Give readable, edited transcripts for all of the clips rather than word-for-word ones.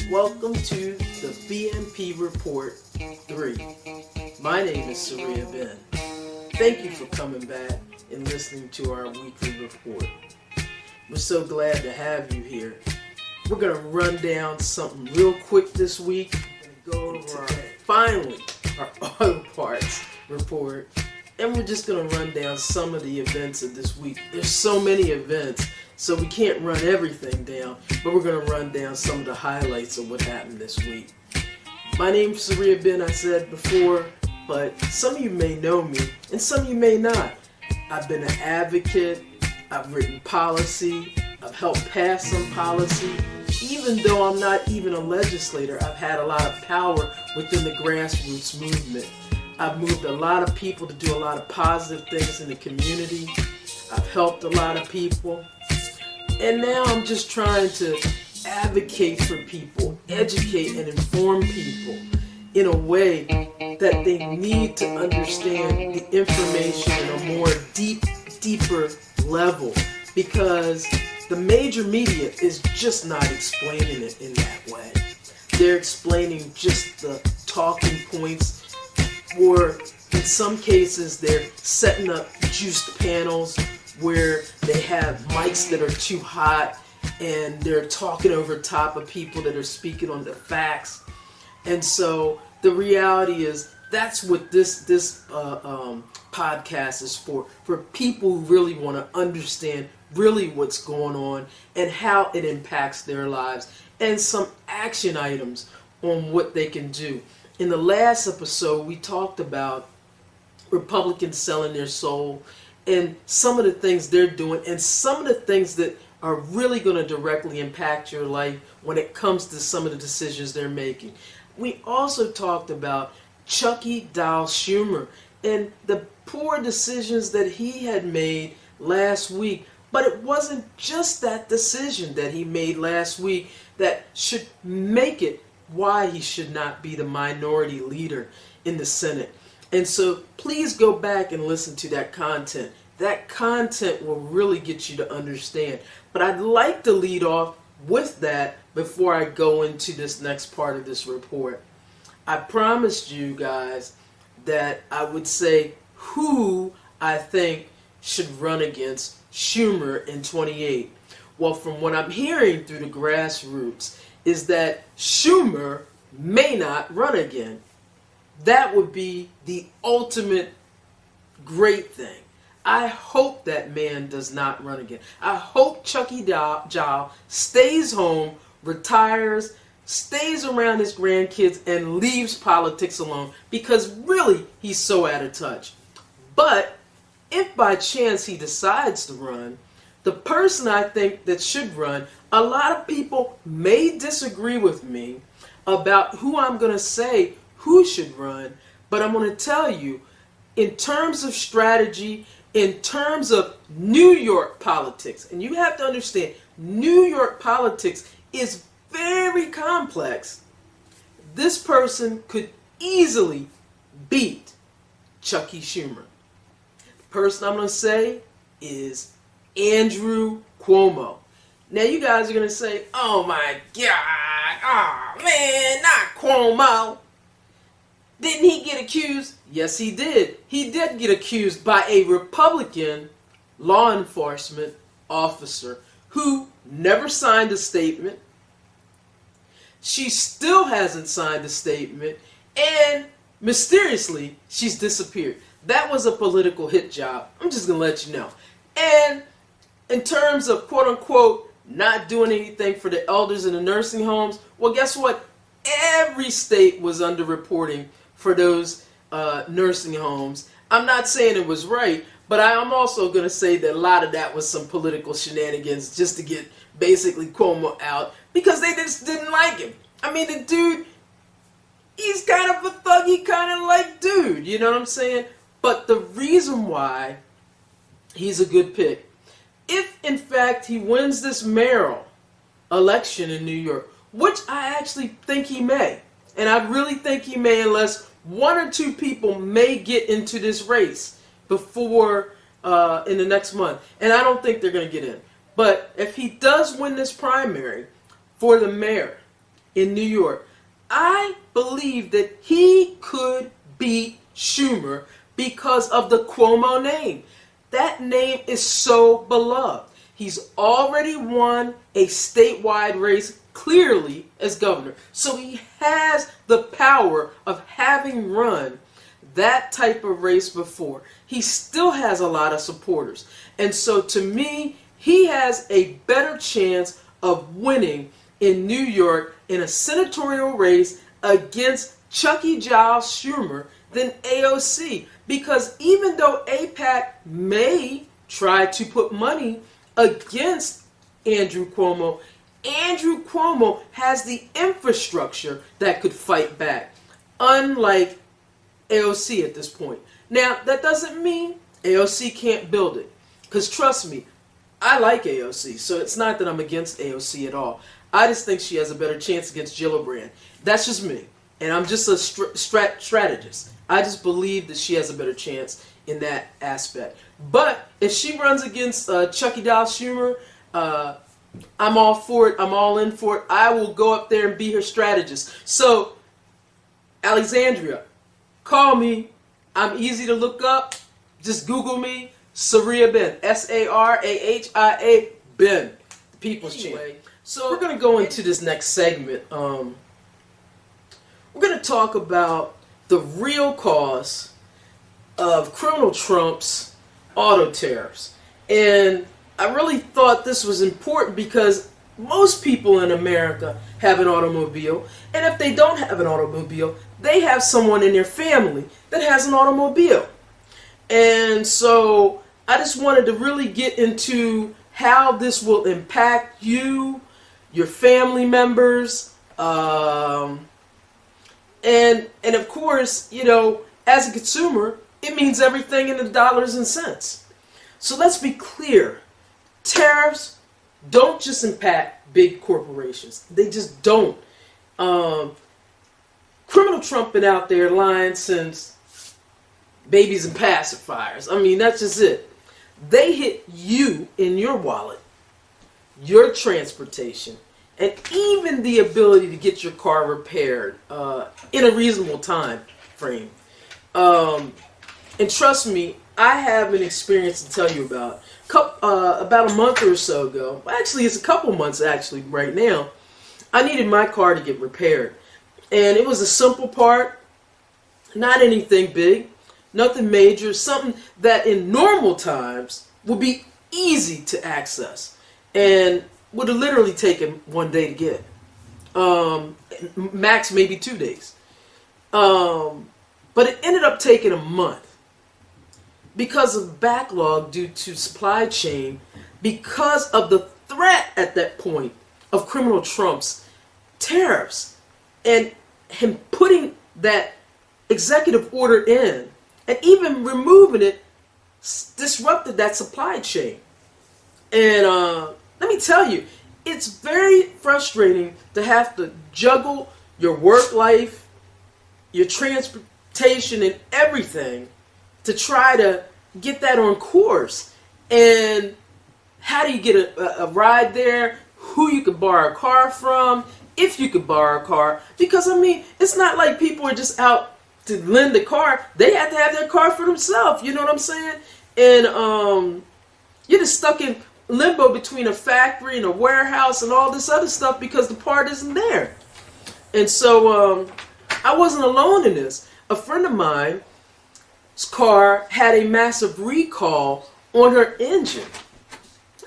Welcome to the BNP Report 3. My name is Surya Ben. Thank you for coming back and listening to our weekly report. We're so glad to have you here. We're going to run down something real quick this week. We're going to go over our auto parts report. And we're just going to run down some of the events of this week. There's so many events, so we can't run everything down, but we're going to run down some of the highlights of what happened this week. My name's Surya Ben, I said before, but some of you may know me, and some of you may not. I've been an advocate, I've written policy, I've helped pass some policy. Even though I'm not even a legislator, I've had a lot of power within the grassroots movement. I've moved a lot of people to do a lot of positive things in the community. I've helped a lot of people. And now I'm just trying to advocate for people, educate and inform people in a way that they need to understand the information in a more deeper level, because the major media is just not explaining it in that way. They're explaining just the talking points, or in some cases they're setting up juiced panels where they have mics that are too hot and they're talking over top of people that are speaking on the facts. And so the reality is that's what this podcast is for people who really want to understand really what's going on and how it impacts their lives, and some action items on what they can do. In the last episode, we talked about Republicans selling their soul and some of the things they're doing and some of the things that are really going to directly impact your life when it comes to some of the decisions they're making. We also talked about Chucky Doll Schumer and the poor decisions that he had made last week. But it wasn't just that decision that he made last week that should make it why he should not be the minority leader in the Senate. And so please go back and listen to that content. That content will really get you to understand. But I'd like to lead off with that before I go into this next part of this report. I promised you guys that I would say who I think should run against Schumer in 28. Well, from what I'm hearing through the grassroots is that Schumer may not run again. That would be the ultimate great thing. I hope that man does not run again. I hope Chucky Doll stays home, retires, stays around his grandkids, and leaves politics alone, because really he's so out of touch. But if by chance he decides to run, the person I think that should run, a lot of people may disagree with me about who I'm going to say who should run, but I'm going to tell you, in terms of strategy, in terms of New York politics, and you have to understand, New York politics is very complex. This person could easily beat Chucky Schumer. The person I'm going to say is Andrew Cuomo. Now you guys are going to say, oh my God, oh man, not Cuomo. Didn't he get accused? Yes, he did. He did get accused by a Republican law enforcement officer who never signed a statement. She still hasn't signed a statement, and mysteriously, she's disappeared. That was a political hit job. I'm just going to let you know. And in terms of quote-unquote not doing anything for the elders in the nursing homes, well, guess what? Every state was underreporting for those nursing homes. I'm not saying it was right, but I'm also going to say that a lot of that was some political shenanigans just to get basically Cuomo out, because they just didn't like him. I mean, the dude, he's kind of a thuggy kind of like dude, you know what I'm saying? But the reason why he's a good pick, if in fact he wins this mayoral election in New York, which I actually think he may, and I really think he may, unless one or two people may get into this race before in the next month, and I don't think they're going to get in. But if he does win this primary for the mayor, in New York. I believe that he could beat Schumer because of the Cuomo name. That name is so beloved. He's already won a statewide race clearly as governor. So he has the power of having run that type of race before. He still has a lot of supporters. And so to me, he has a better chance of winning in New York in a senatorial race against Chucky Giles Schumer than AOC. Because even though AIPAC may try to put money against Andrew Cuomo has the infrastructure that could fight back, unlike AOC at this point. Now, that doesn't mean AOC can't build it. Because trust me, I like AOC, so it's not that I'm against AOC at all. I just think she has a better chance against Gillibrand. That's just me. And I'm just a strategist. I just believe that she has a better chance in that aspect. But if she runs against Chucky Giles Schumer, I'm all for it. I'm all in for it. I will go up there and be her strategist. So, Alexandria, call me. I'm easy to look up. Just Google me. Sarahia Ben. Sarahia Ben. The People's Champ. So we're going to go into this next segment. We're going to talk about the real cause of criminal Trump's auto tariffs. And I really thought this was important because most people in America have an automobile. And if they don't have an automobile, they have someone in their family that has an automobile. And so I just wanted to really get into how this will impact you, your family members, and of course, you know, as a consumer, it means everything in the dollars and cents. So let's be clear. Tariffs don't just impact big corporations. They just don't. Criminal Trump been out there lying since babies and pacifiers. I mean, that's just it. They hit you in your wallet, your transportation, and even the ability to get your car repaired in a reasonable time frame. And trust me, I have an experience to tell you about. About a month or so ago, actually it's a couple months actually right now, I needed my car to get repaired. And it was a simple part, not anything big, nothing major, something that in normal times would be easy to access and would have literally taken one day to get. Max maybe 2 days. But it ended up taking a month because of backlog due to supply chain, because of the threat at that point of criminal Trump's tariffs and him putting that executive order in and even removing it disrupted that supply chain. And let me tell you, it's very frustrating to have to juggle your work life, your transportation, and everything to try to get that on course. And how do you get a ride there? Who you could borrow a car from, if you could borrow a car. Because, I mean, it's not like people are just out to lend a car. They have to have their car for themselves. You know what I'm saying? And you're just stuck in limbo between a factory and a warehouse and all this other stuff because the part isn't there. And so I wasn't alone in this. A friend of mine's car had a massive recall on her engine.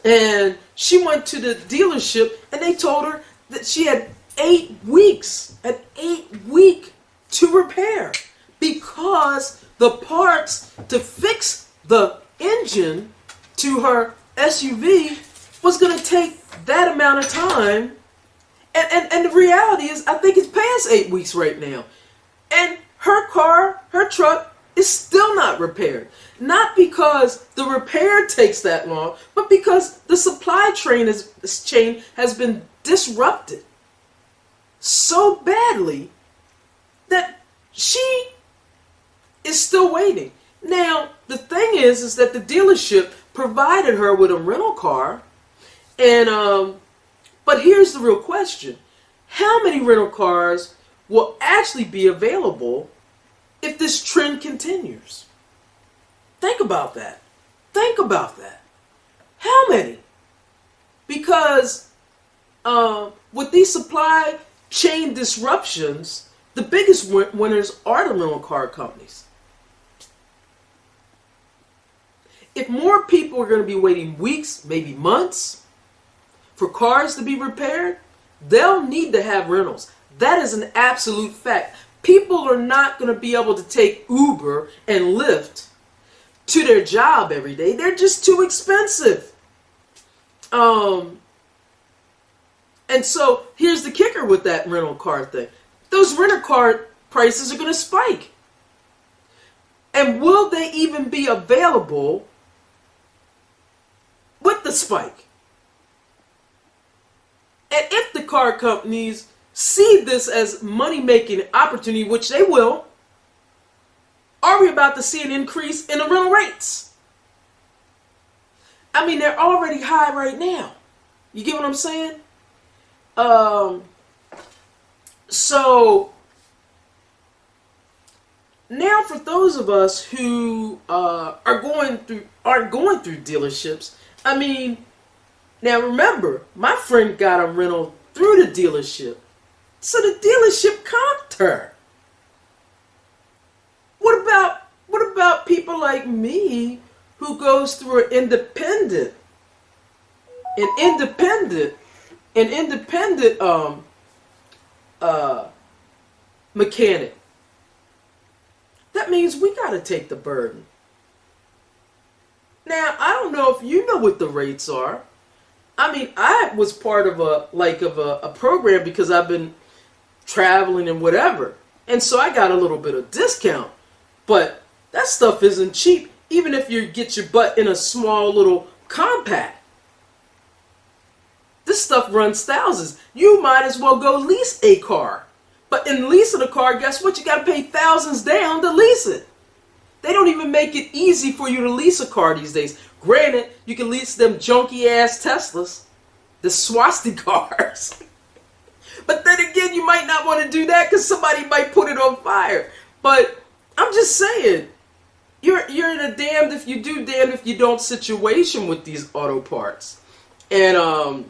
And she went to the dealership and they told her that she had 8 weeks, an 8-week to repair because the parts to fix the engine to her SUV was going to take that amount of time. And the reality is, I think it's past 8 weeks right now. And her car, her truck, is still not repaired. Not because the repair takes that long, but because the supply chain has been disrupted so badly that she is still waiting. Now, the thing is that the dealership provided her with a rental car, and but here's the real question: how many rental cars will actually be available if this trend continues? Think about that. Think about that. How many? Because with these supply chain disruptions, the biggest winners are the rental car companies. If more people are going to be waiting weeks, maybe months, for cars to be repaired, they'll need to have rentals. That is an absolute fact. People are not going to be able to take Uber and Lyft to their job every day. They're just too expensive. And so here's the kicker with that rental car thing. Those rental car prices are going to spike. And will they even be available with the spike? And if the car companies see this as money-making opportunity, which they will, are we about to see an increase in the rental rates? I mean, they're already high right now. You get what I'm saying? So now for those of us who aren't going through dealerships, I mean, now remember, my friend got a rental through the dealership. So the dealership comped her. What about people like me who goes through an independent mechanic? That means we got to take the burden. Now, I don't know if you know what the rates are. I mean, I was part of a program because I've been traveling and whatever. And so I got a little bit of discount. But that stuff isn't cheap, even if you get your butt in a small little compact. This stuff runs thousands. You might as well go lease a car. But in leasing a car, guess what? You got to pay thousands down to lease it. They don't even make it easy for you to lease a car these days. Granted, you can lease them junky ass Teslas, the swastika cars. But then again, you might not want to do that because somebody might put it on fire. But I'm just saying, you're in a damned if you do, damned if you don't situation with these auto parts. And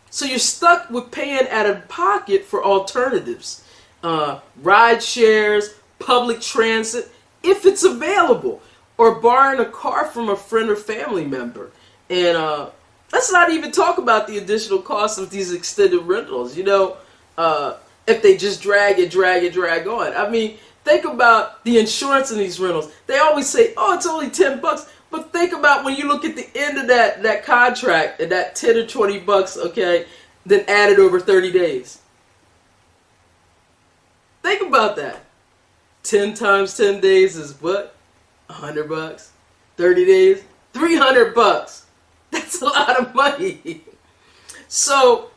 so you're stuck with paying out of pocket for alternatives. Ride shares, public transit, if it's available, or borrowing a car from a friend or family member. And let's not even talk about the additional cost of these extended rentals. You know, if they just drag on. I mean, think about the insurance in these rentals. They always say, oh, it's only $10. But think about when you look at the end of that contract and that 10 or 20 bucks, okay, then added over 30 days. Think about that. 10 times 10 days is what? $100. 30 days? $300. That's a lot of money. So,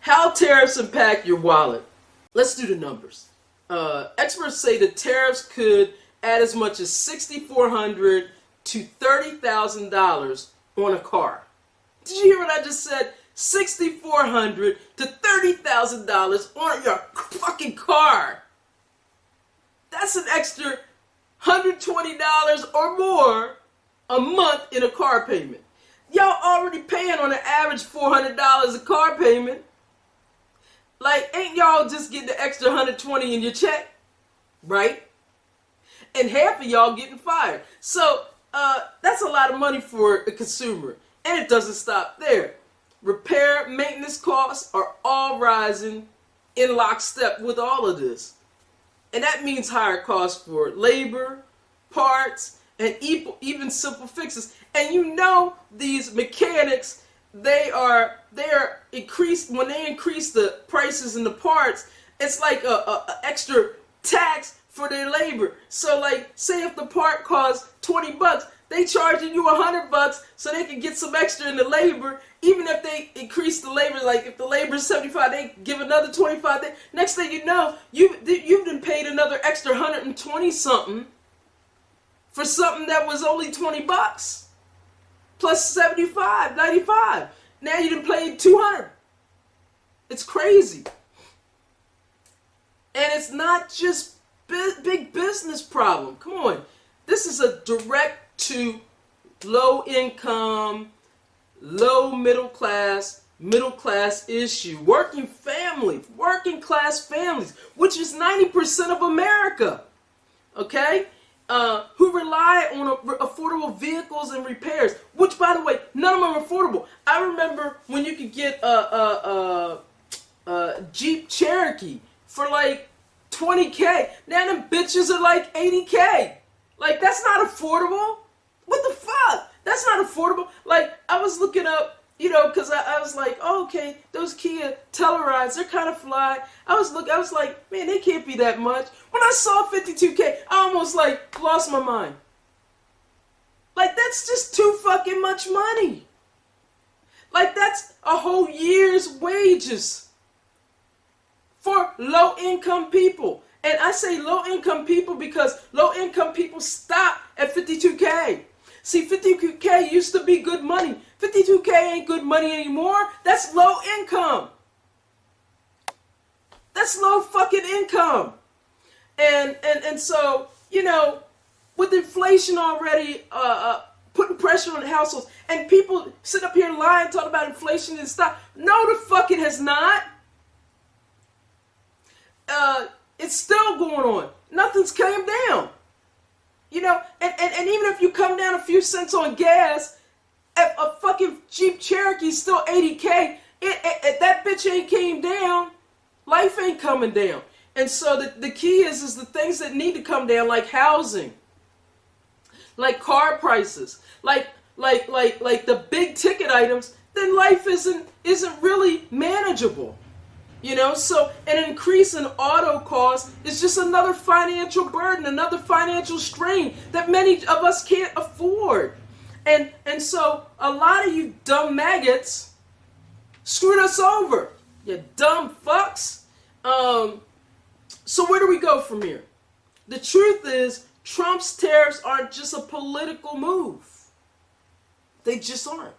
how tariffs impact your wallet? Let's do the numbers. Experts say the tariffs could add as much as $6,400 to $30,000 on a car. Did you hear what I just said? $6,400 to $30,000 on your fucking car. That's an extra $120 or more a month in a car payment. Y'all already paying on an average $400 a car payment. Like, ain't y'all just getting the extra $120 in your check? Right? And half of y'all getting fired. So, that's a lot of money for a consumer. And it doesn't stop there. Repair, maintenance costs are all rising in lockstep with all of this. And that means higher costs for labor, parts, and even simple fixes. And you know these mechanics, they are increased when they increase the prices in the parts. It's like a extra tax for their labor. So like, say if the part costs $20, they charging you $100 so they can get some extra in the labor. Even if they increase the labor, like if the labor is $75, they give another $25. Next thing you know, you've been paid another extra $120 something for something that was only $20 plus 75, 95. Now you done paid $200. It's crazy. And it's not just big business problem. Come on. This is a direct to low income, low middle class issue. Working class families, which is 90% of America. Okay? Who rely on affordable vehicles and repairs, which, by the way, none of them are affordable. I remember when you could get a Jeep Cherokee for like $20K. Now them bitches are like $80K. Like, that's not affordable. What the fuck? That's not affordable. Like, I was looking up, you know, because I was like, oh, okay, those Kia Tellurides, they're kind of fly. I was like, man, they can't be that much. When I saw $52K, I almost like lost my mind. Like, that's just too fucking much money. Like, that's a whole year's wages for low-income people. And I say low-income people because low-income people stop at $52K. See, $52K used to be good money. $52K ain't good money anymore. That's low income. That's low fucking income. And so, you know, with inflation already putting pressure on the households, and people sit up here lying, talking about inflation and stuff. No, the fuck it has not. It's still going on. Nothing's came down. You know, and even if you come down a few cents on gas, a fucking Jeep Cherokee is still $80K. That bitch ain't came down. Life ain't coming down. And so the key is the things that need to come down, like housing, like car prices, like the big ticket items. Then life isn't really manageable. You know, so an increase in auto costs is just another financial burden, another financial strain that many of us can't afford. And so a lot of you dumb maggots screwed us over. You dumb fucks. So where do we go from here? The truth is, Trump's tariffs aren't just a political move. They just aren't.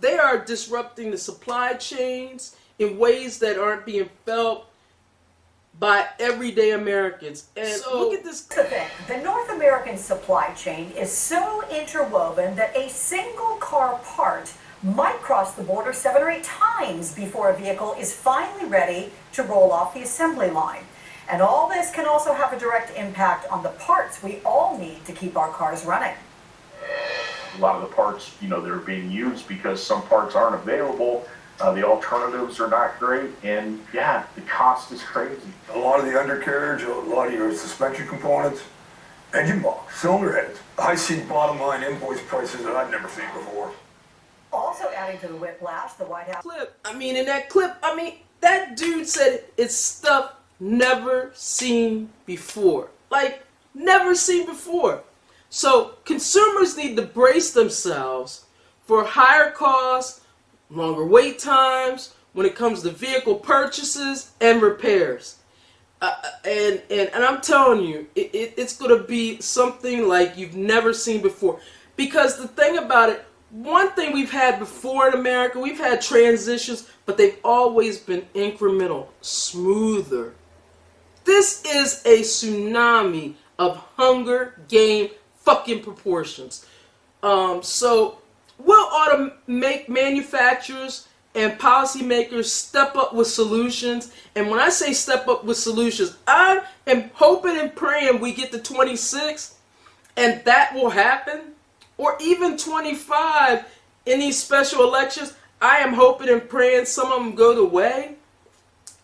They are disrupting the supply chains in ways that aren't being felt by everyday Americans. And so, look at this. The North American supply chain is so interwoven that a single car part might cross the border 7 or 8 times before a vehicle is finally ready to roll off the assembly line. And all this can also have a direct impact on the parts we all need to keep our cars running. A lot of the parts, you know, they're being used because some parts aren't available. The alternatives are not great, and yeah, the cost is crazy. A lot of the undercarriage, a lot of your suspension components, engine block, cylinder heads. I see bottom line invoice prices that I've never seen before. Also adding to the whiplash, the White House in that clip, that dude said it's stuff never seen before. Like, never seen before. So consumers need to brace themselves for higher costs, longer wait times when it comes to vehicle purchases and repairs. And I'm telling you, it's going to be something like you've never seen before. Because the thing about it, one thing we've had before in America, we've had transitions, but they've always been incremental, smoother. This is a tsunami of Hunger Game fucking proportions. So we'll ought to make manufacturers and policymakers step up with solutions. And when I say step up with solutions, I am hoping and praying we get to 26 and that will happen. Or even 25 in these special elections. I am hoping and praying some of them go the way.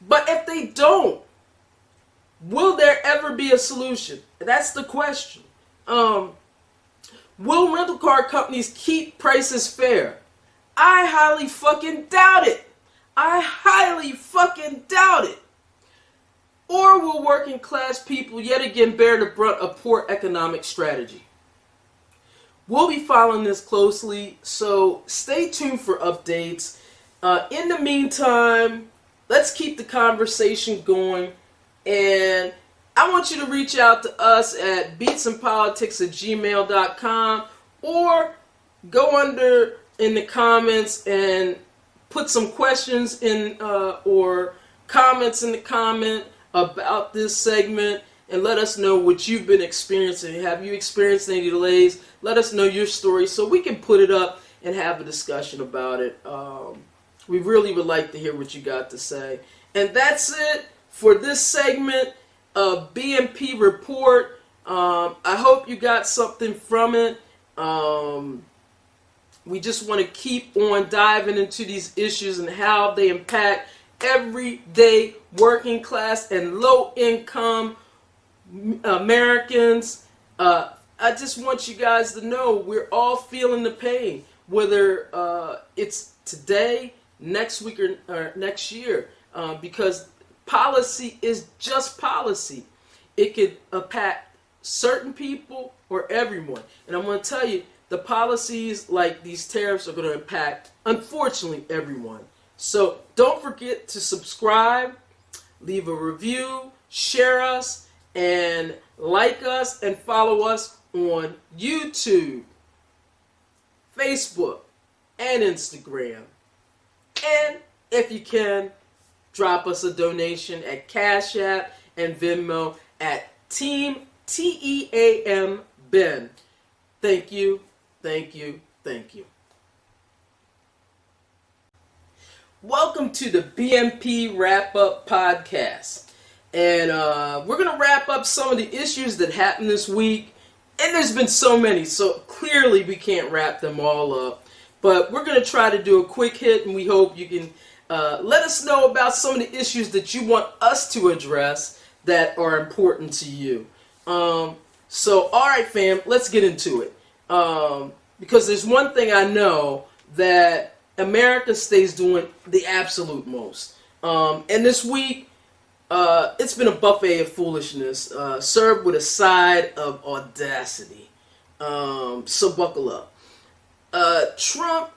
But if they don't, will there ever be a solution? That's the question. Will rental car companies keep prices fair? I highly fucking doubt it. I highly fucking doubt it. Or will working class people yet again bear the brunt of poor economic strategy? We'll be following this closely, so stay tuned for updates. In the meantime, let's keep the conversation going. And I want you to reach out to us at beatsandpolitics@gmail.com or go under in the comments and put some questions in or comments in the comment about this segment and let us know what you've been experiencing. Have you experienced any delays? Let us know your story so we can put it up and have a discussion about it. We really would like to hear what you got to say. And that's it for this segment of BNP Report. I hope you got something from it. We just want to keep on diving into these issues and how they impact everyday working class and low income Americans. I just want you guys to know we're all feeling the pain, whether it's today, next week, or next year, because policy is just policy. It could impact certain people or everyone. And I'm going to tell you, the policies like these tariffs are going to impact, unfortunately, everyone. So don't forget to subscribe, leave a review, share us, and like us and follow us on YouTube, Facebook, and Instagram. And if you can, drop us a donation at Cash App and Venmo at Team TEAM Ben. Thank you, thank you, thank you. Welcome to the BNP Wrap-Up Podcast. And we're going to wrap up some of the issues that happened this week. And there's been so many, so clearly we can't wrap them all up. But we're going to try to do a quick hit, and we hope you can let us know about some of the issues that you want us to address that are important to you. So, all right, fam, let's get into it. Because there's one thing I know that America stays doing the absolute most. And this week, it's been a buffet of foolishness, served with a side of audacity. So buckle up. Trump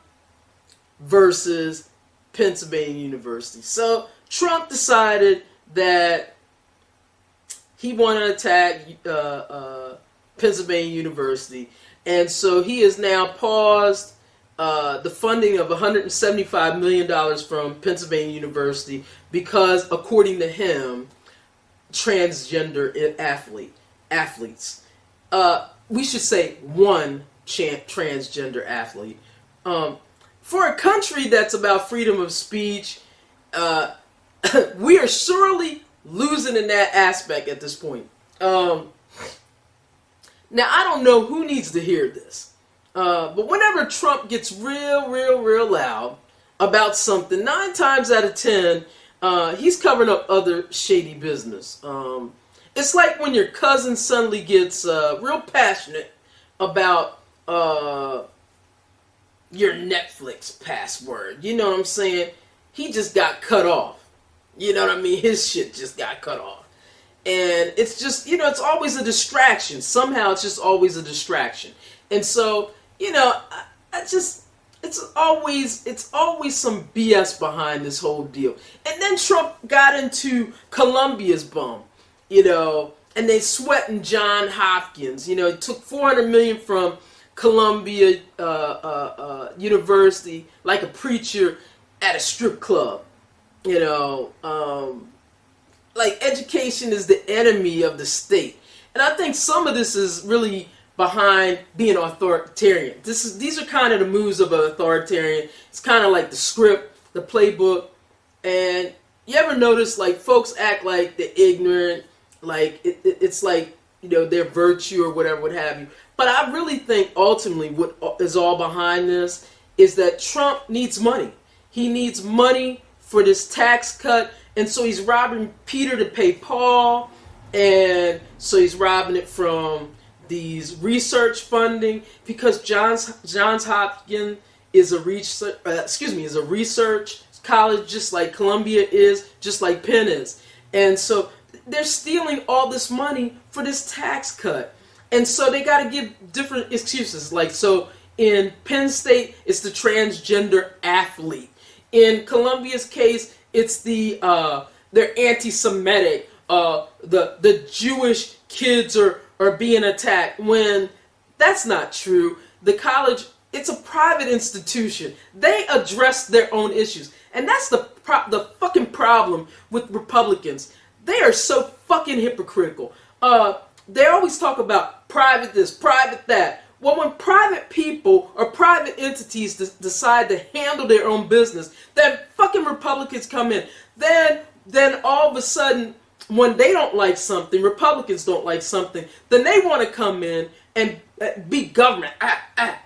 versus Pennsylvania University. So Trump decided that he wanted to attack Pennsylvania University, and so he has now paused the funding of $175 million from Pennsylvania University because, according to him, transgender athletes. We should say one transgender athlete. For a country that's about freedom of speech, we are surely losing in that aspect at this point. Now, I don't know who needs to hear this. But whenever Trump gets real loud about something, 9 times out of 10, he's covering up other shady business. It's like when your cousin suddenly gets real passionate about your Netflix password. You know what I'm saying? He just got cut off. You know what I mean? His shit just got cut off. And it's just, it's always a distraction. Somehow it's just always a distraction. And so, it's always some BS behind this whole deal. And then Trump got into Columbia's bum, and they sweating John Hopkins. He took $400 million from Columbia University like a preacher at a strip club. Like education is the enemy of the state. And I think some of this is really behind being authoritarian. These are kind of the moves of an authoritarian. It's kind of like the script, the playbook. And you ever notice like folks act like they're ignorant, like it's like, their virtue or whatever, what have you. But I really think ultimately what is all behind this is that Trump needs money. He needs money for this tax cut. And so he's robbing Peter to pay Paul. And so he's robbing it from these research funding because Johns Hopkins is a research college, just like Columbia is, just like Penn is. And so they're stealing all this money for this tax cut. And so they got to give different excuses. Like, so in Penn State, it's the transgender athlete. In Columbia's case, it's they're anti-Semitic. The Jewish kids are being attacked, when that's not true. The college, it's a private institution. They address their own issues. And that's the the fucking problem with Republicans. They are so fucking hypocritical. They always talk about private this, private that. Well, when private people or private entities decide to handle their own business, then fucking Republicans come in. Then all of a sudden, when they don't like something, Republicans don't like something, then they want to come in and be government,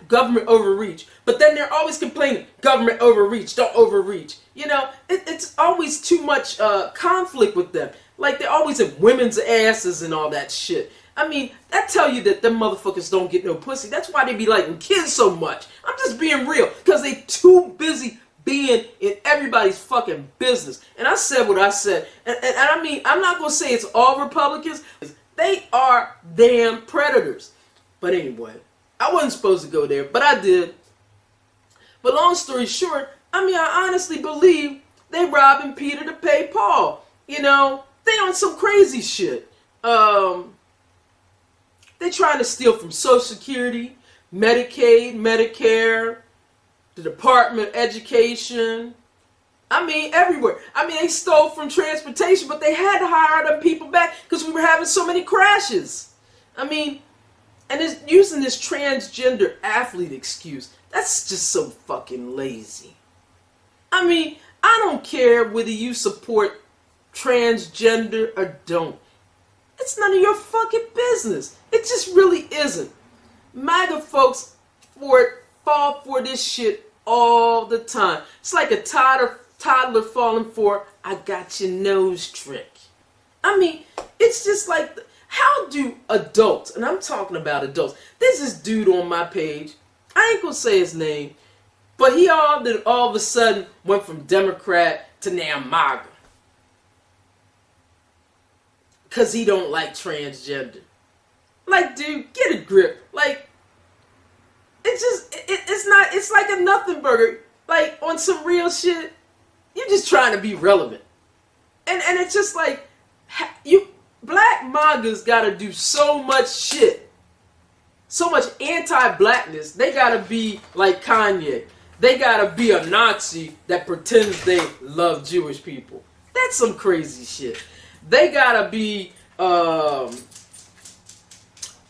government overreach. But then they're always complaining, government overreach, don't overreach. You know, it's always too much conflict with them. Like, they're always in women's asses and all that shit. I mean, that tell you that them motherfuckers don't get no pussy. That's why they be liking kids so much. I'm just being real, because they too busy being in everybody's fucking business. And I said what I said. And I mean, I'm not going to say it's all Republicans. They are damn predators. But anyway, I wasn't supposed to go there, but I did. But long story short, I mean, I honestly believe they robbing Peter to pay Paul. You know, they on some crazy shit. They trying to steal from Social Security, Medicaid, Medicare, the Department of Education. I mean, everywhere. I mean, they stole from transportation, but they had to hire them people back because we were having so many crashes. I mean, and it's using this transgender athlete excuse. That's just so fucking lazy. I mean, I don't care whether you support transgender or don't. It's none of your fucking business. It just really isn't. MAGA folks fall for this shit all the time. It's like a toddler falling for I got your nose trick. I mean, it's just like, how do adults, and I'm talking about adults, there's this dude on my page, I ain't gonna say his name, but he all of a sudden went from Democrat to now MAGA. Because he don't like transgender. Like, dude, get a grip. Like, it's like a nothing burger. Like, on some real shit, you're just trying to be relevant. And it's just like, black MAGAs gotta do so much shit. So much anti-blackness. They gotta be like Kanye. They gotta be a Nazi that pretends they love Jewish people. That's some crazy shit. They gotta be,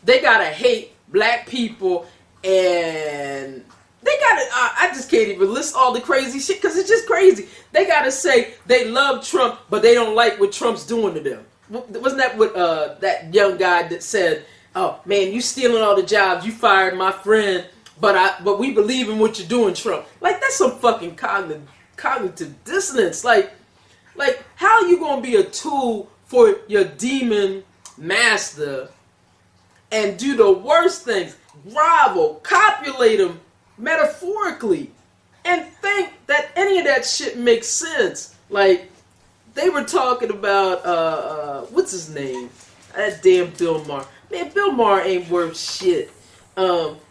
they gotta hate black people, and they gotta, I just can't even list all the crazy shit, because it's just crazy. They gotta say they love Trump, but they don't like what Trump's doing to them. Wasn't that what that young guy that said, oh man, you stealing all the jobs, you fired my friend, but we believe in what you're doing, Trump. Like, that's some fucking cognitive dissonance. Like, how are you going to be a tool for your demon master and do the worst things, grovel, copulate him metaphorically, and think that any of that shit makes sense? Like, they were talking about, what's his name? That damn Bill Maher. Man, Bill Maher ain't worth shit.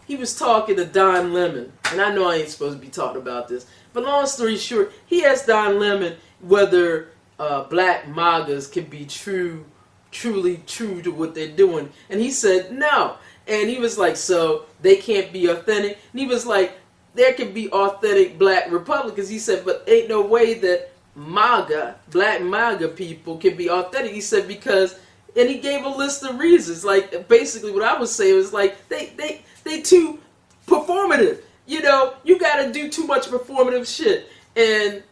He was talking to Don Lemon, and I know I ain't supposed to be talking about this, but long story short, he asked Don Lemon whether black MAGAs can be truly true to what they're doing, and he said no. And he was like, so they can't be authentic? And he was like, there can be authentic black Republicans. He said, but ain't no way that MAGA, black MAGA people can be authentic. He said because, and he gave a list of reasons. Like, basically what I was saying was like, they too performative. You know, you got to do too much performative shit. And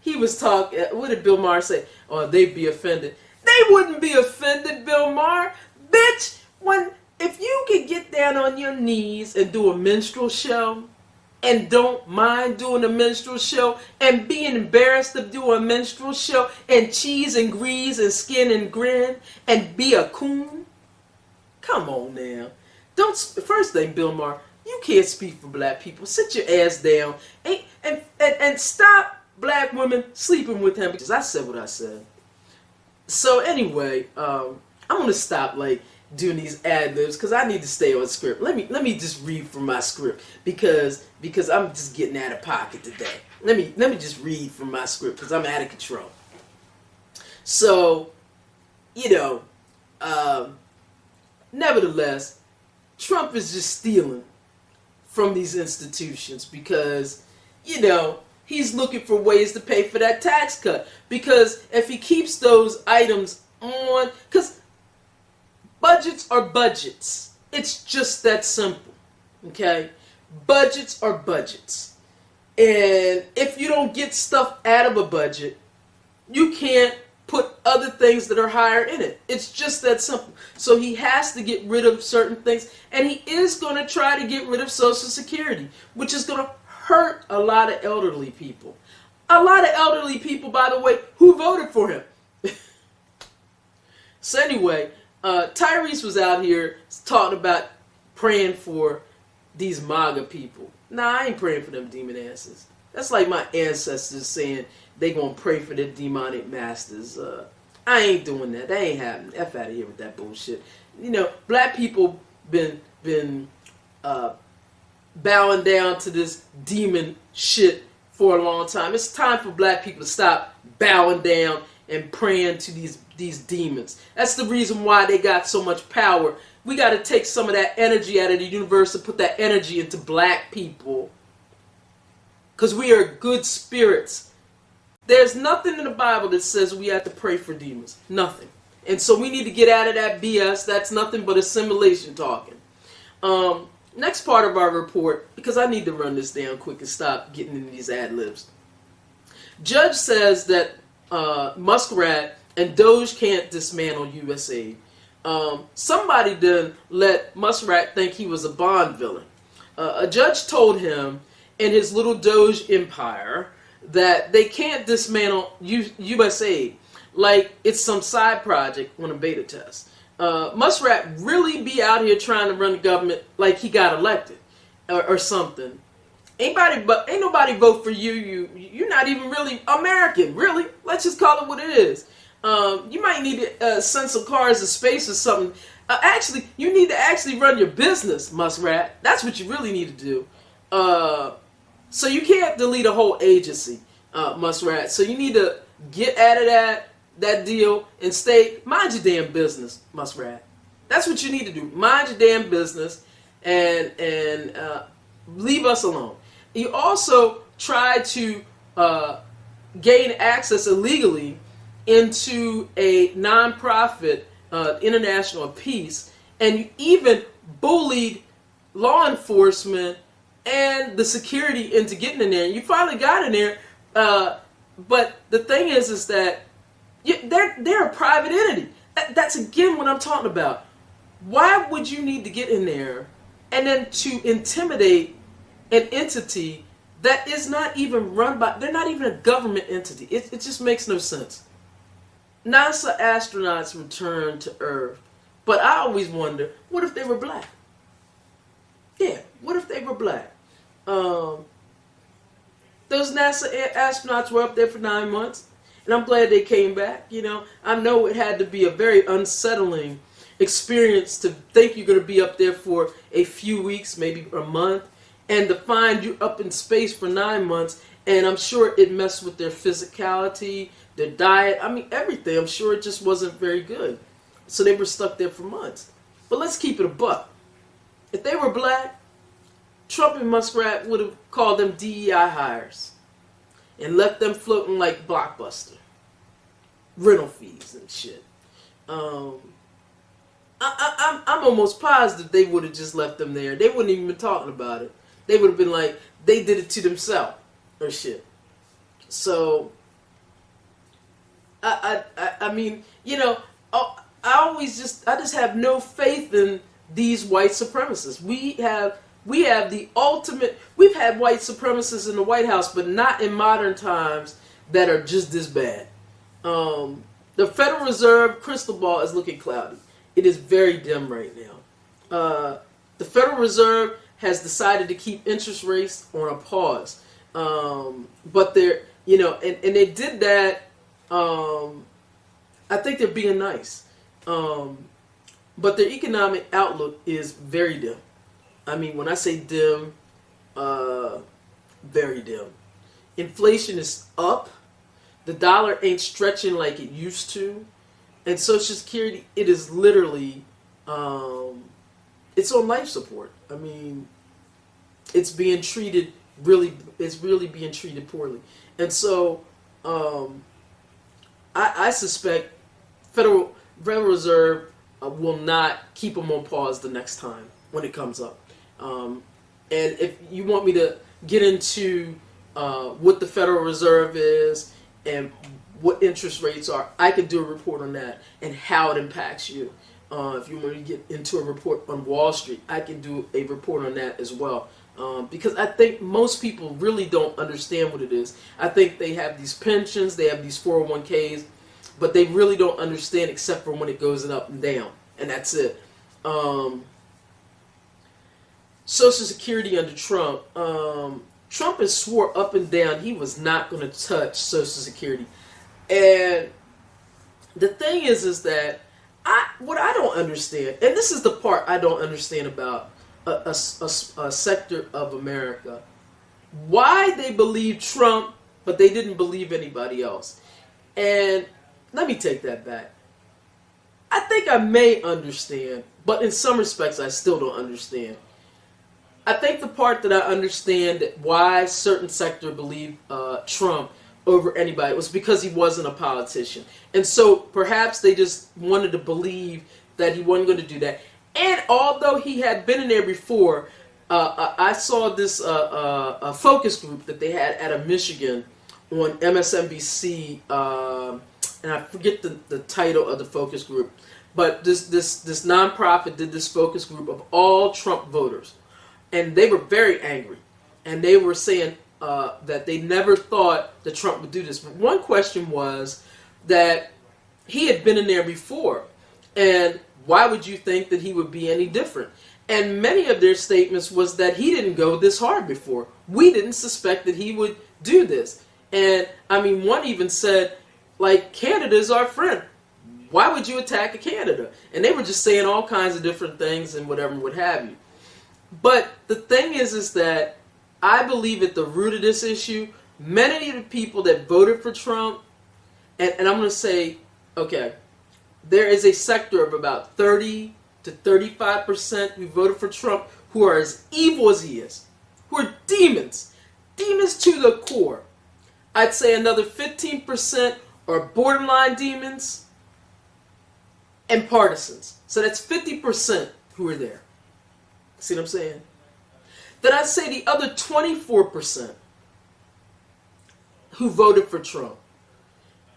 he was talking, what did Bill Maher say? Oh, they'd be offended. They wouldn't be offended, Bill Maher. Bitch, if you could get down on your knees and do a minstrel show, and don't mind doing a minstrel show, and being embarrassed to do a minstrel show, and cheese and grease and skin and grin, and be a coon, come on now. First thing, Bill Maher, you can't speak for black people. Sit your ass down and stop black women sleeping with him, because I said what I said. So anyway, I'm gonna stop doing these ad-libs because I need to stay on script. Let me just read from my script because I'm just getting out of pocket today. Let me just read from my script because I'm out of control. So, nevertheless, Trump is just stealing from these institutions because, he's looking for ways to pay for that tax cut. Because if he keeps those items on, because budgets are budgets. It's just that simple. Okay? Budgets are budgets. And if you don't get stuff out of a budget, you can't put other things that are higher in it. It's just that simple. So he has to get rid of certain things. And he is going to try to get rid of Social Security, which is going to hurt a lot of elderly people. A lot of elderly people, by the way, who voted for him. So anyway, Tyrese was out here talking about praying for these MAGA people. Nah, I ain't praying for them demon asses. That's like my ancestors saying they gonna pray for their demonic masters. I ain't doing that. That ain't happening. F out of here with that bullshit. You know, black people been bowing down to this demon shit for a long time. It's time for black people to stop bowing down and praying to these demons. That's the reason why they got so much power. We got to take some of that energy out of the universe and put that energy into black people. Because we are good spirits. There's nothing in the Bible that says we have to pray for demons. Nothing. And so we need to get out of that BS. That's nothing but assimilation talking. Next part of our report, because I need to run this down quick and stop getting into these ad-libs. Judge says that Muskrat and Doge can't dismantle USAID. Somebody done let Muskrat think he was a Bond villain. A judge told him and his little Doge empire that they can't dismantle USAID like it's some side project on a beta test. Muskrat really be out here trying to run the government like he got elected or something. Ain't nobody vote for you. You're not even really American, really. Let's just call it what it is. You might need to send some cars to space or something. Actually, you need to actually run your business, Muskrat. That's what you really need to do. So you can't delete a whole agency, Muskrat. So you need to get out of that deal and mind your damn business, Muskrat. That's what you need to do. Mind your damn business and leave us alone. You also try to gain access illegally into a nonprofit, International of Peace, and you even bullied law enforcement and the security into getting in there. And you finally got in there, but the thing is that they're a private entity. That's again what I'm talking about. Why would you need to get in there and then to intimidate an entity that is not even run by, they're not even a government entity. It just makes no sense. NASA astronauts returned to Earth, but I always wonder, what if they were black? Yeah, what if they were black? Those NASA astronauts were up there for 9 months, and I'm glad they came back. You know, I know it had to be a very unsettling experience to think you're going to be up there for a few weeks, maybe a month, and to find you up in space for 9 months, and I'm sure it messed with their physicality, their diet, I mean everything. I'm sure it just wasn't very good. So they were stuck there for months. But let's keep it a buck. If they were black, Trump and Muskrat would have called them DEI hires and left them floating like Blockbuster. Rental fees and shit. I'm almost positive they would have just left them there. They wouldn't even been talking about it. They would have been like, they did it to themselves or shit. So, I mean, you know, I just have no faith in these white supremacists. We have the ultimate, we've had white supremacists in the White House, but not in modern times that are just this bad. The Federal Reserve crystal ball is looking cloudy. It is very dim right now. The Federal Reserve has decided to keep interest rates on a pause. But they're, you know, and they did that, I think they're being nice. But their economic outlook is very dim. I mean, when I say dim, very dim. Inflation is up. The dollar ain't stretching like it used to. And Social Security, it is literally, it's on life support. I mean, it's being treated is really being treated poorly. And so I suspect Federal Reserve will not keep them on pause the next time when it comes up. And if you want me to get into what the Federal Reserve is and what interest rates are, I could do a report on that and how it impacts you. If you want to get into a report on Wall Street, I can do a report on that as well. Because I think most people really don't understand what it is. I think they have these pensions, they have these 401ks, but they really don't understand except for when it goes up and down, and that's it. Social Security under Trump. Trump has swore up and down he was not going to touch Social Security. And the thing is that what I don't understand, and this is the part I don't understand about a sector of America, why they believe Trump, but they didn't believe anybody else. And let me take that back. I think I may understand, but in some respects I still don't understand. I think the part that I understand that why certain sector believed Trump over anybody was because he wasn't a politician. And so perhaps they just wanted to believe that he wasn't going to do that. And although he had been in there before, I saw this a focus group that they had out of Michigan on MSNBC, and I forget the title of the focus group, but this nonprofit did this focus group of all Trump voters. And they were very angry. And they were saying that they never thought that Trump would do this. But one question was that he had been in there before. And why would you think that he would be any different? And many of their statements was that he didn't go this hard before. We didn't suspect that he would do this. And, I mean, one even said, like, Canada is our friend. Why would you attack a Canada? And they were just saying all kinds of different things and whatever, what have you. But the thing is that I believe at the root of this issue, many of the people that voted for Trump, and I'm going to say, okay, there is a sector of about 30 to 35% who voted for Trump who are as evil as he is, who are demons to the core. I'd say another 15% are borderline demons and partisans. So that's 50% who are there. See what I'm saying? Then I'd say the other 24% who voted for Trump.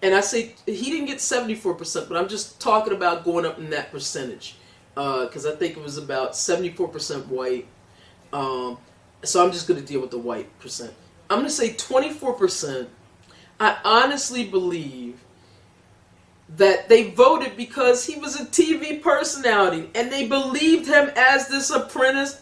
And I say he didn't get 74%, but I'm just talking about going up in that percentage. Because I think it was about 74% white. So I'm just going to deal with the white percent. I'm going to say 24%. I honestly believe that they voted because he was a TV personality. And they believed him as this apprentice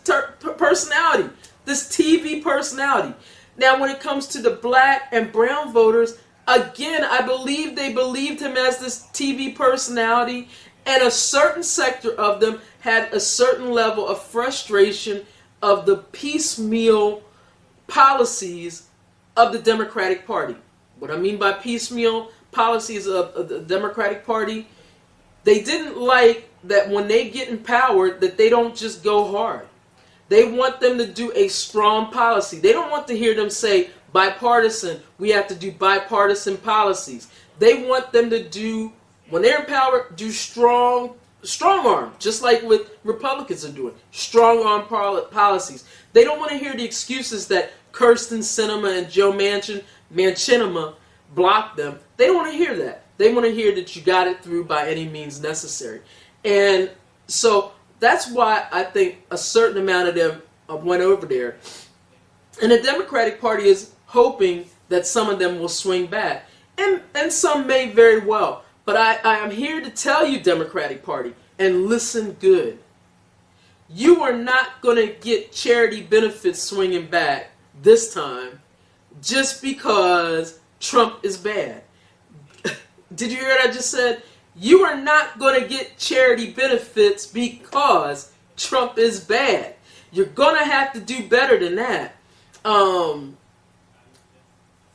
personality. This TV personality. Now when it comes to the black and brown voters, again, I believe they believed him as this TV personality, and a certain sector of them had a certain level of frustration of the piecemeal policies of the Democratic Party. What I mean by piecemeal policies of the Democratic Party, they didn't like that when they get in power that they don't just go hard. They want them to do a strong policy. They don't want to hear them say, bipartisan, we have to do bipartisan policies. They want them to do, when they're in power, do strong arm, just like what Republicans are doing, strong arm policies. They don't want to hear the excuses that Kirsten Sinema and Joe Manchinima blocked them. They don't want to hear that. They want to hear that you got it through by any means necessary. And so that's why I think a certain amount of them went over there. And the Democratic Party is hoping that some of them will swing back. And some may very well. But I am here to tell you, Democratic Party, and listen good. You are not going to get charity benefits swinging back this time just because Trump is bad. Did you hear what I just said? You are not going to get charity benefits because Trump is bad. You're going to have to do better than that.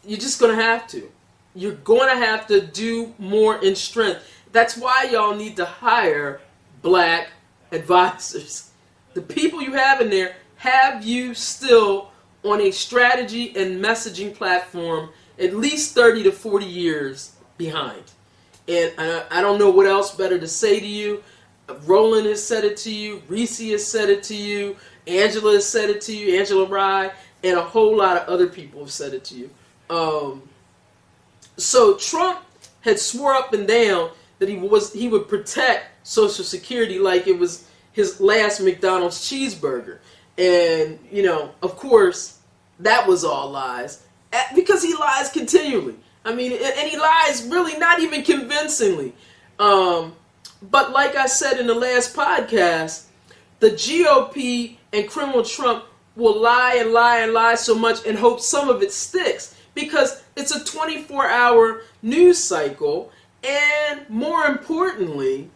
You're just going to have to. You're going to have to do more in strength. That's why y'all need to hire black advisors. The people you have in there have you still on a strategy and messaging platform at least 30 to 40 years behind. And I don't know what else better to say to you. Roland has said it to you. Reese has said it to you. Angela has said it to you. Angela Rye. And a whole lot of other people have said it to you. So Trump had swore up and down that he would protect Social Security like it was his last McDonald's cheeseburger. And, you know, of course, that was all lies. Because he lies continually. I mean, and he lies really not even convincingly. But like I said in the last podcast, the GOP and criminal Trump will lie and lie and lie so much and hope some of it sticks. Because it's a 24-hour news cycle. And more importantly,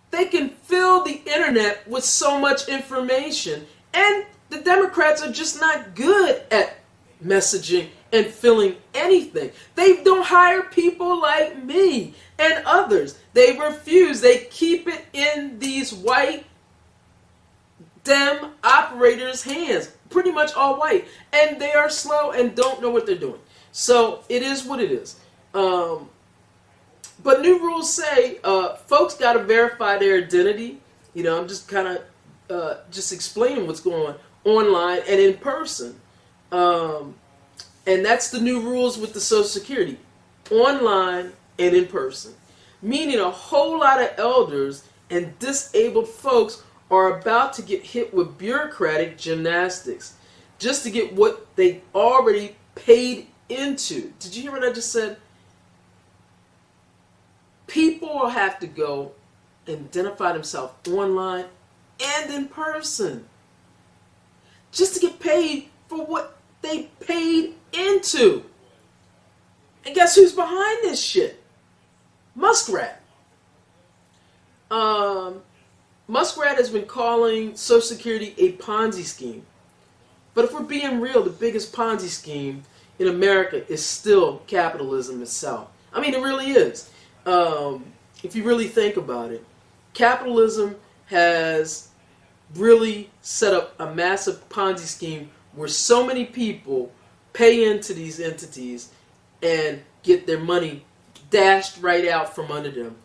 they can fill the internet with so much information. And the Democrats are just not good at messaging and filling anything. They don't hire people like me and others. They refuse. They keep it in these white Dem operators' hands. Pretty much all white. And they are slow and don't know what they're doing. So it is what it is. But new rules say folks got to verify their identity. You know, I'm just kind of just explaining what's going on online and in person. And that's the new rules with the Social Security. Online and in person. Meaning a whole lot of elders and disabled folks are about to get hit with bureaucratic gymnastics just to get what they already paid into. Did you hear what I just said? People will have to go and identify themselves online and in person just to get paid for what they paid into. And guess who's behind this shit? Muskrat. Muskrat has been calling Social Security a Ponzi scheme. But if we're being real, the biggest Ponzi scheme in America is still capitalism itself. I mean, it really is. If you really think about it, capitalism has really set up a massive Ponzi scheme where so many people pay into these entities and get their money dashed right out from under them.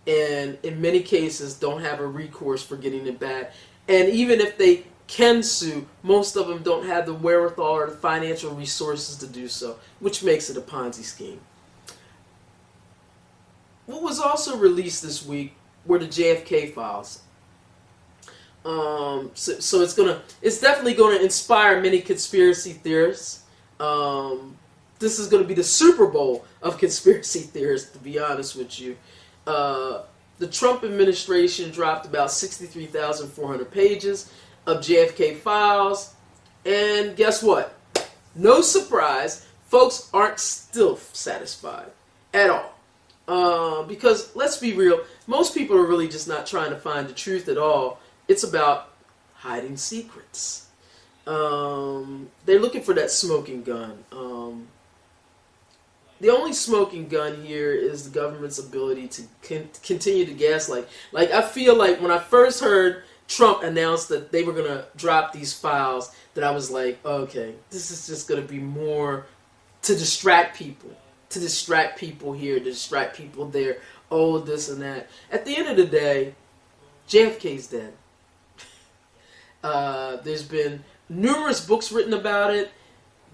And in many cases don't have a recourse for getting it back. And even if they can sue, most of them don't have the wherewithal or the financial resources to do so, which makes it a Ponzi scheme. What was also released this week were the JFK files. So it's definitely gonna inspire many conspiracy theorists. This is gonna be the Super Bowl of conspiracy theorists, to be honest with you. The Trump administration dropped about 63,400 pages of JFK files, and guess what? No surprise, folks aren't still satisfied at all. Because let's be real, most people are really just not trying to find the truth at all. It's about hiding secrets. They're looking for that smoking gun. The only smoking gun here is the government's ability to continue to gaslight. Like, I feel like when I first heard Trump announce that they were going to drop these files, that I was like, okay, this is just going to be more to distract people. To distract people here, to distract people there. Oh, this and that. At the end of the day, JFK's dead. There's been numerous books written about it,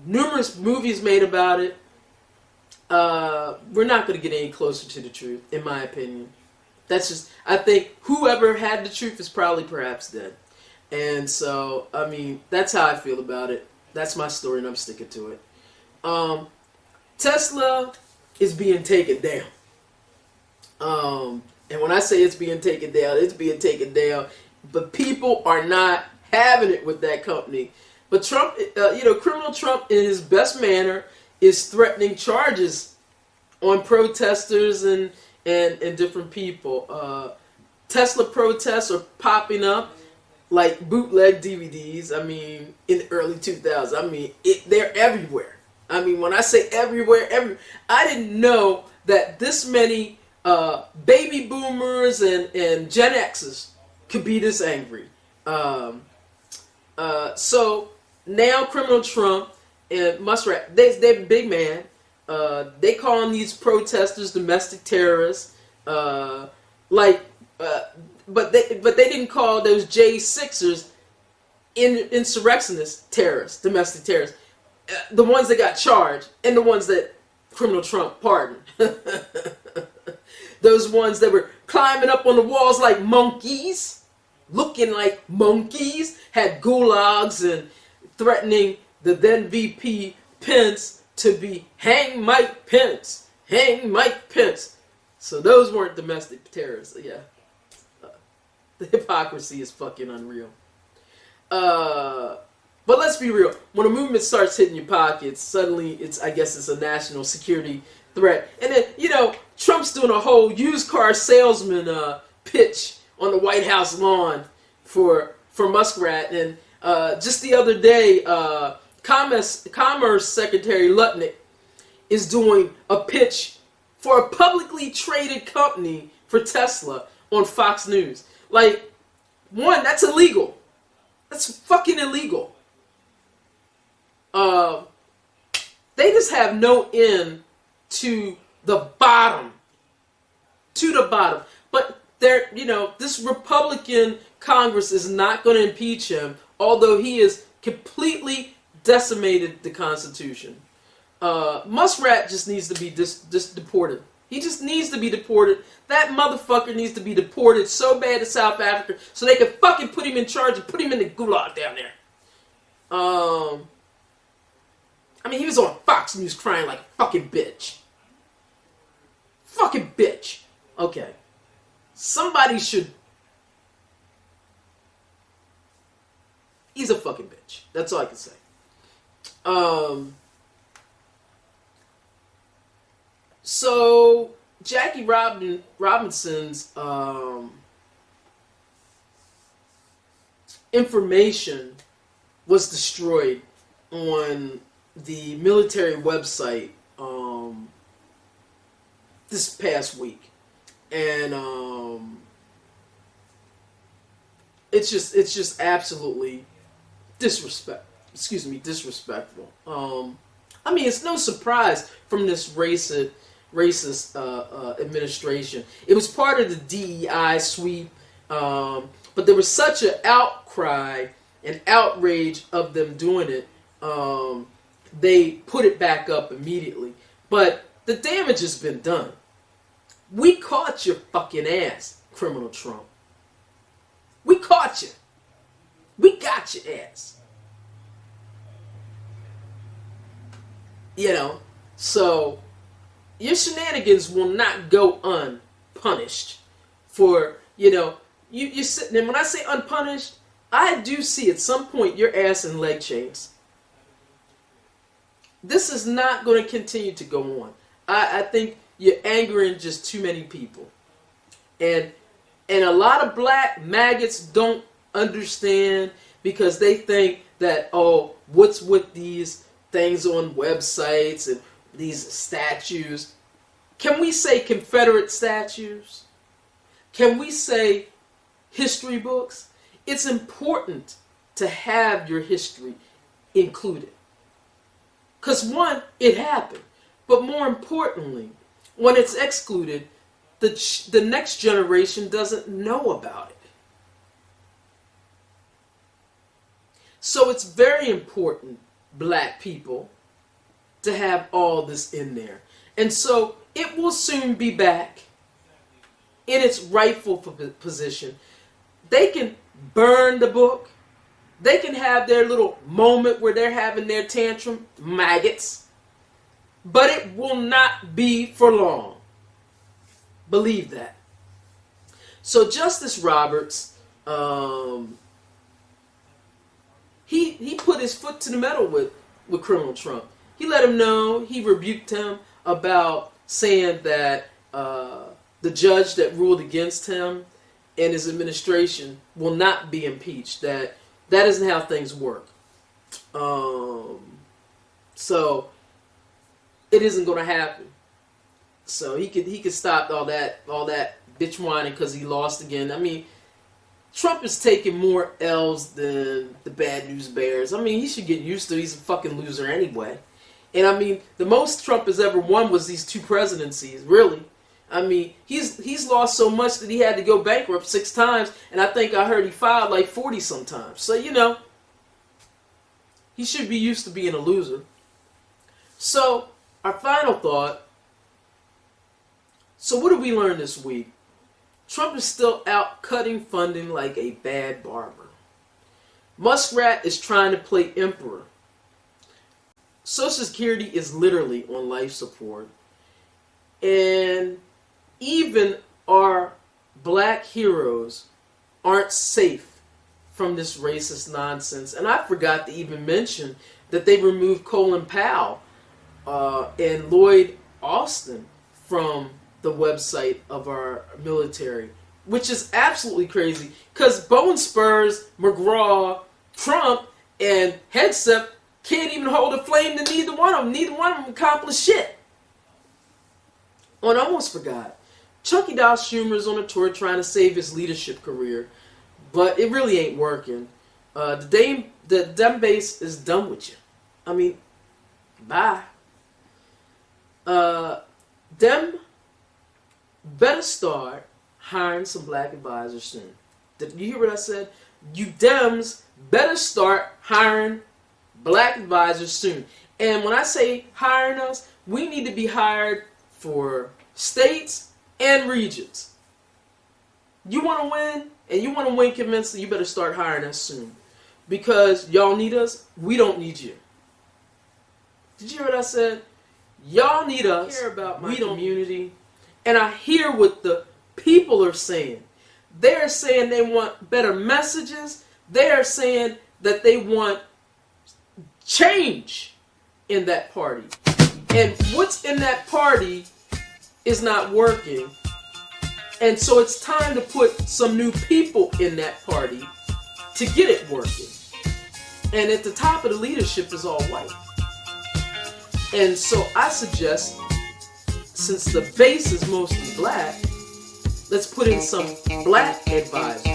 numerous movies made about it. We're not going to get any closer to the truth, in my opinion. That's just, I think whoever had the truth is probably perhaps dead. And so, I mean, that's how I feel about it. That's my story and I'm sticking to it. Tesla is being taken down. And when I say it's being taken down, it's being taken down. But people are not having it with that company. But Trump, criminal Trump in his best manner is threatening charges on protesters and different people. Tesla protests are popping up like bootleg DVDs. I mean, in the early 2000s. I mean, they're everywhere. I mean, when I say everywhere, I didn't know that this many baby boomers and Gen Xers could be this angry. So now criminal Trump and Muskrat, they're big man. They calling these protesters domestic terrorists. But they didn't call those J6ers insurrectionists terrorists, domestic terrorists. The ones that got charged and the ones that criminal Trump pardoned. Those ones that were climbing up on the walls like monkeys, looking like monkeys, had gulags and threatening the then VP Pence to be hang Mike Pence, hang Mike Pence. So those weren't domestic terrorists. Yeah. The hypocrisy is fucking unreal. But let's be real. When a movement starts hitting your pockets, suddenly I guess it's a national security threat. And then, Trump's doing a whole used car salesman pitch on the White House lawn for Muskrat. And just the other day, Commerce Secretary Lutnick is doing a pitch for a publicly traded company for Tesla on Fox News. Like, one, that's illegal. That's fucking illegal. They just have no end to the bottom. To the bottom. But this Republican Congress is not going to impeach him, although he has completely decimated the Constitution. Muskrat just needs to be deported. He just needs to be deported. That motherfucker needs to be deported so bad to South Africa so they can fucking put him in charge and put him in the gulag down there. He was on Fox News crying like a fucking bitch. Fucking bitch. Okay. Somebody should... He's a fucking bitch. That's all I can say. So, Jackie Robinson's information was destroyed on the military website this past week, and it's just absolutely disrespectful. It's no surprise from this racist administration. It was part of the DEI sweep, but there was such an outcry and outrage of them doing it. They put it back up immediately. But the damage has been done. We caught your fucking ass, criminal Trump. We caught you. We got your ass. So your shenanigans will not go unpunished. For, you're sitting there. When I say unpunished, I do see at some point your ass in leg chains. This is not going to continue to go on. I think you're angering just too many people. And a lot of black maggots don't understand because they think that, what's with these things on websites and these statues? Can we say Confederate statues? Can we say history books? It's important to have your history included. Because one, it happened. But more importantly, when it's excluded, the next generation doesn't know about it. So it's very important, black people, to have all this in there. And so it will soon be back in its rightful position. They can burn the book. They can have their little moment where they're having their tantrum, maggots. But it will not be for long. Believe that. So Justice Roberts, he put his foot to the metal with criminal Trump. He let him know, he rebuked him about saying that the judge that ruled against him and his administration will not be impeached. That isn't how things work. So it isn't going to happen. So he could stop all that bitch whining because he lost again. Trump is taking more L's than the bad news bears. I mean, he should get used to it. He's a fucking loser anyway. And I mean, the most Trump has ever won was these 2 presidencies, really. I mean, he's lost so much that he had to go bankrupt 6 times, and I think I heard he filed like 40 sometimes. So, you know, he should be used to being a loser. So, our final thought. So what did we learn this week? Trump is still out cutting funding like a bad barber. Muskrat is trying to play emperor. Social Security is literally on life support. And even our black heroes aren't safe from this racist nonsense. And I forgot to even mention that they removed Colin Powell and Lloyd Austin from the website of our military, which is absolutely crazy because Bone Spurs, McGraw, Trump, and Hegseth can't even hold a flame to neither one of them. Neither one of them accomplished shit. Oh, and I almost forgot. Chucky Doll Schumer is on a tour trying to save his leadership career, but it really ain't working. The Dem base is done with you. I mean, bye. Dem better start hiring some black advisors soon. Did you hear what I said? You Dems better start hiring black advisors soon. And when I say hiring us, we need to be hired for states and regions. You want to win, and you want to win convincingly, you better start hiring us soon. Because y'all need us, we don't need you. Did you hear what I said? Y'all need us, care about my community. And I hear what the people are saying. They're saying they want better messages. They're saying that they want change in that party. And what's in that party is not working. And so it's time to put some new people in that party to get it working. And at the top of the leadership is all white. And so I suggest, since the base is mostly black, let's put in some black advisors.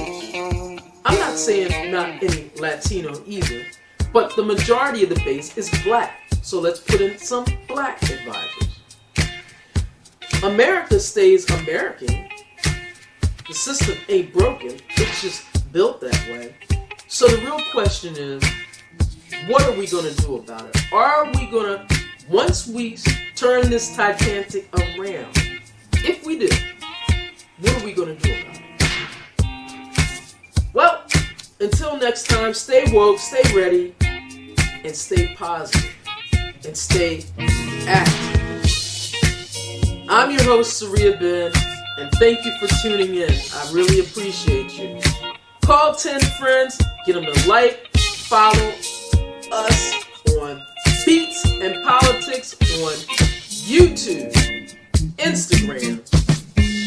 I'm not saying not any Latino either, but the majority of the base is black. So let's put in some black advisors. America stays American. The system ain't broken. It's just built that way. So the real question is, what are we going to do about it? Are we going to, once we turn this Titanic around, if we do, what are we going to do about it? Well, until next time, stay woke, stay ready, and stay positive, and stay active. I'm your host, Saria Ben, and thank you for tuning in. I really appreciate you. Call 10 friends, get them to like, follow us on Beats and Politics on YouTube, Instagram,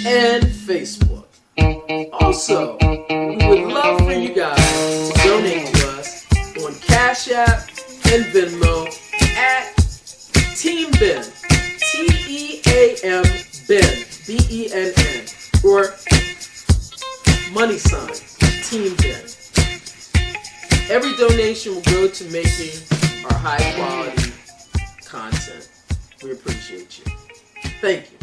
and Facebook. Also, we would love for you guys to donate to us on Cash App and Venmo at Team Ben, T-E-A-M Ben, B-E-N-N, or money sign, Team Ben. Every donation will go to making our high quality content. We appreciate you. Thank you.